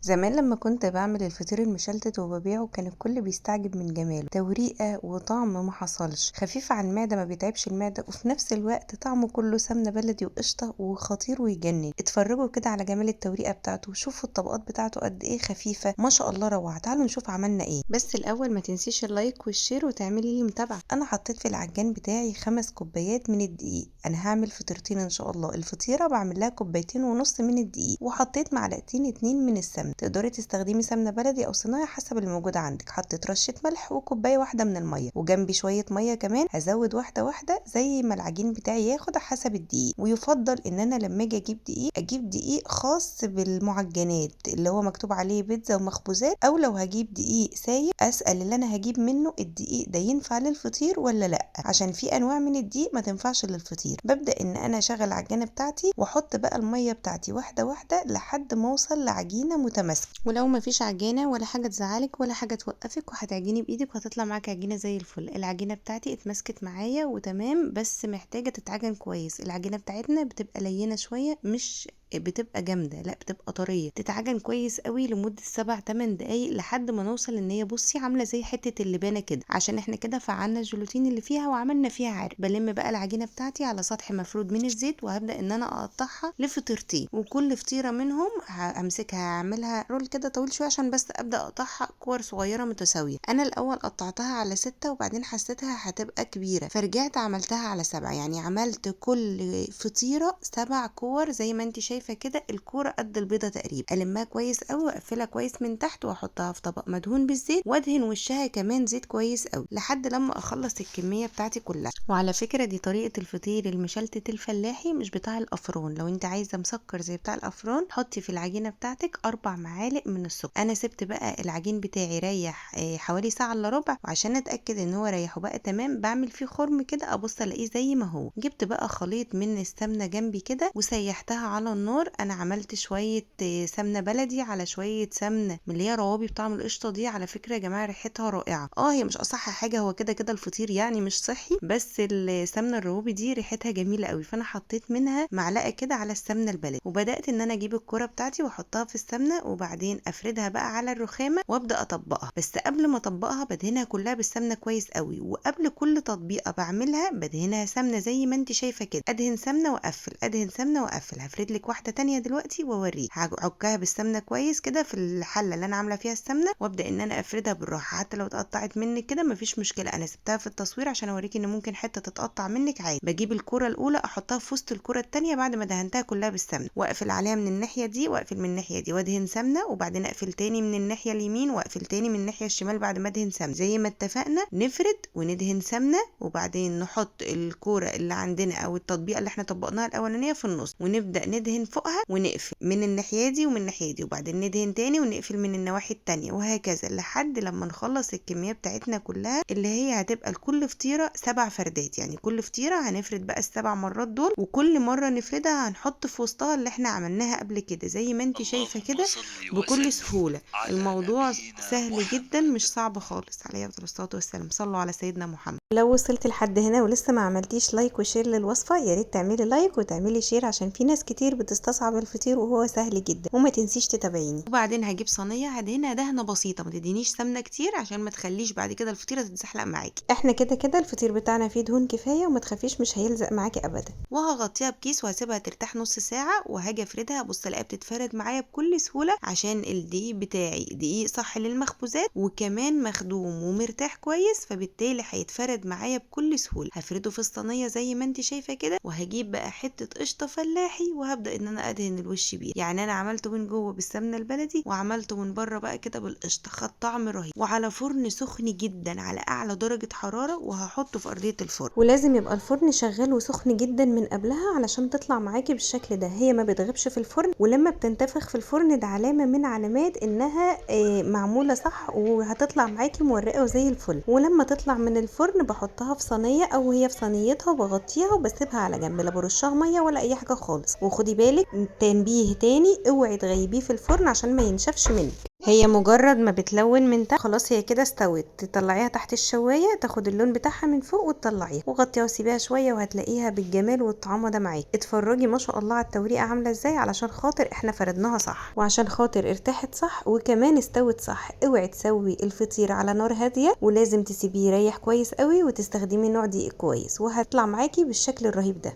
زمان لما كنت بعمل الفطير المشلتت وببيعه كان الكل بيستعجب من جماله، توريقة وطعم ما حصلش، خفيف على المعدة ما بيتعبش المعدة، وفي نفس الوقت طعمه كله سمنة بلدي وقشطة وخطير ويجنن. اتفرجوا كده على جمال التوريقة بتاعته وشوفوا الطبقات بتاعته قد ايه خفيفة، ما شاء الله روعة. تعالوا نشوف عملنا ايه. بس الاول ما تنسيش اللايك والشير وتعملي لي متابعة. انا حطيت في العجان بتاعي 5 كوبايات من الدقيق. انا هعمل فطيرتين ان شاء الله. الفطيرة بعمل لها 2.5 كوبايات من الدقيق، وحطيت معلقتين 2 من السمنة. تقدري تستخدمي سمنه بلدي او صناعي حسب اللي موجود عندك. حطيت رشه ملح وكوبايه واحده من الميه، وجنبي شويه ميه كمان. هزود واحده واحده زي ما العجين بتاعي ياخد حسب الدقيق. ويفضل ان انا لما اجي اجيب دقيق خاص بالمعجنات اللي هو مكتوب عليه بيتزا ومخبوزات، او لو هجيب دقيق سايب اسال اللي انا هجيب منه الدقيق ده ينفع للفطير ولا لا، عشان في انواع من الدقيق ما تنفعش للفطير. ببدا ان انا اشغل العجينه بتاعتي واحط بقى الميه بتاعتي واحده واحده لحد ما اوصل لعجينه متماسكه. ولو ما فيش عجينه ولا حاجه تزعلك ولا حاجه توقفك، وهتعجني بايدك وهتطلع معاكي عجينه زي الفل. العجينه بتاعتي اتمسكت معايا وتمام، بس محتاجه تتعجن كويس. العجينه بتاعتنا بتبقى لينه شويه، مش بتبقى جامده، لا بتبقى طريه. تتعجن كويس قوي لمده 7-8 دقايق لحد ما نوصل ان هي بصي عامله زي حته اللبانه كده، عشان احنا كده فعلنا الجلوتين اللي فيها وعملنا فيها عرق. بلم بقى العجينه بتاعتي على سطح مفرود من الزيت، وهبدا ان انا اقطعها لفطيرتين، وكل فطيره منهم همسكها هعملها رول كده طويل شويه عشان بس ابدا اقطعها كور صغيره متساويه. انا الاول قطعتها على 6 وبعدين حسيتها هتبقى كبيره فرجعت عملتها على 7، يعني عملت كل فطيره 7 كور زي ما انت شايفه كده. الكوره قد البيضه تقريبا. المها كويس قوي واقفلها كويس من تحت، واحطها في طبق مدهون بالزيت، وادهن وشها كمان زيت كويس قوي لحد لما اخلص الكميه بتاعتي كلها. وعلى فكره دي طريقه الفطير المشلتت الفلاحي مش بتاع الافران. لو انت عايزه مسكر زي بتاع الافران حطي في العجينه بتاعتك 4 معالق من السكر. انا سبت بقى العجين بتاعي يريح حوالي ساعه الا ربع، وعشان اتاكد ان هو ريحه بقى تمام بعمل فيه خرم كده ابص الاقيه زي ما هو. جبت بقى خليط من السمنه جنبي كده وسيحتها على النار. انا عملت شويه سمنه بلدي على شويه سمنه من اللي هي روابي بطعم القشطه دي. على فكره يا جماعه ريحتها رائعه. هي مش اصح حاجه، هو كده كده الفطير يعني مش صحي، بس السمنه الروابي دي ريحتها جميله قوي. فانا حطيت منها معلقه كده على السمنه البلدي، وبدات ان انا اجيب الكره بتاعتي واحطها في السمنه، وبعدين افردها بقى على الرخامه وابدا اطبقها. بس قبل ما اطبقها بدهنها كلها بالسمنه كويس قوي، وقبل كل تطبيقه بعملها بدهنها سمنه زي ما انت شايفه كده. ادهن سمنه واقفل، ادهن سمنه واقفل. هفرد لك واحده تانية دلوقتي واوريك. هعكها بالسمنه كويس كده في الحله اللي انا عامله فيها السمنه، وابدا ان انا افردها بالراحه. حتى لو اتقطعت منك كده مفيش مشكله، انا سبتها في التصوير عشان اوريكي ان ممكن حته تتقطع منك عادي. بجيب الكره الاولى احطها في وسط الكره التانية بعد ما دهنتها كلها بالسمنه، واقفل عليها من الناحيه دي واقفل من الناحيه دي وادهن سمنه، وبعدين اقفل تاني من الناحيه اليمين واقفل تاني من الناحيه الشمال بعد ما ادهن سمنه. زي ما اتفقنا نفرد وندهن سمنه، وبعدين نحط الكوره اللي عندنا او التطبيقه اللي احنا طبقناها الاولانيه في النص، ونبدا ندهن فوقها ونقفل من الناحيه دي ومن الناحيه دي، وبعدين ندهن تاني ونقفل من النواحي التانية، وهكذا لحد لما نخلص الكميه بتاعتنا كلها اللي هي هتبقى لكل فطيره 7 فردات. يعني كل فطيره هنفرد بقى ال7 مرات دول، وكل مره نفردها هنحط في وسطها اللي احنا عملناها قبل كده زي ما انت شايفه كده بكل سهوله. الموضوع سهل جدا مش صعب خالص. عليه افضل الصلاه والسلام. صلوا على سيدنا محمد. لو وصلت لحد هنا ولسه ما عملتيش لايك وشير للوصفه، يا ريت تعملي لايك وتعملي شير عشان في ناس كتير بتستصعب الفطير وهو سهل جدا. وما تنسيش تتابعيني. وبعدين هجيب صينيه هدهنها دهنه بسيطه، ما تدهنيش سمنه كتير عشان ما تخليش بعد كده الفطيره تتزحلق معاكي. احنا كده كده الفطير بتاعنا فيه دهون كفايه، وما تخافيش مش هيلزق معاكي ابدا. وهغطيها بكيس وهسيبها ترتاح نص ساعه، وهاجي افردها. بص الاقيها بتتفرد معايا بكل سهوله عشان الدقيق بتاعي دقيق صح للمخبوزات، وكمان مخدوم ومرتاح كويس، فبالتالي هيتفرد معايا بكل سهوله. هفرده في الصينيه زي ما انت شايفه كده، وهجيب بقى حته قشطه فلاحي وهبدا ان انا ادهن الوش بيه. يعني انا عملته من جوه بالسمنه البلدي وعملته من بره بقى كده بالقشطه، خد طعم رهيب. وعلى فرن سخن جدا على اعلى درجه حراره، وهحطه في ارضيه الفرن. ولازم يبقى الفرن شغال وسخن جدا من قبلها علشان تطلع معاكي بالشكل ده. هي ما بتغيبش في الفرن، ولما بتنتفخ في الفرن ده علامه من علامات انها معموله صح، وهتطلع معاكي مورقه وزي الفل. ولما تطلع من الفرن بحطها في صينيه او هي في صينيتها وبغطيها وبسيبها على جنب، لا برشها ميه ولا اي حاجه خالص. وخدي بالك تنبيه تاني، اوعي تغيبيه في الفرن عشان ما ينشفش منك. هي مجرد ما بتلون من تحت خلاص هي كده استوت. تطلعيها تحت الشوايه تاخد اللون بتاعها من فوق وتطلعيها وغطيها وسيبيها شويه وهتلاقيها بالجمال والطعامه ده معاكي. اتفرجي ما شاء الله على التوريقه عامله ازاي، علشان خاطر احنا فردناها صح وعشان خاطر ارتاحت صح وكمان استوت صح. اوعي تسوي الفطير على نار هاديه، ولازم تسيبيه يريح كويس قوي وتستخدمي نوع دقيق كويس، وهتطلع معاكي بالشكل الرهيب ده.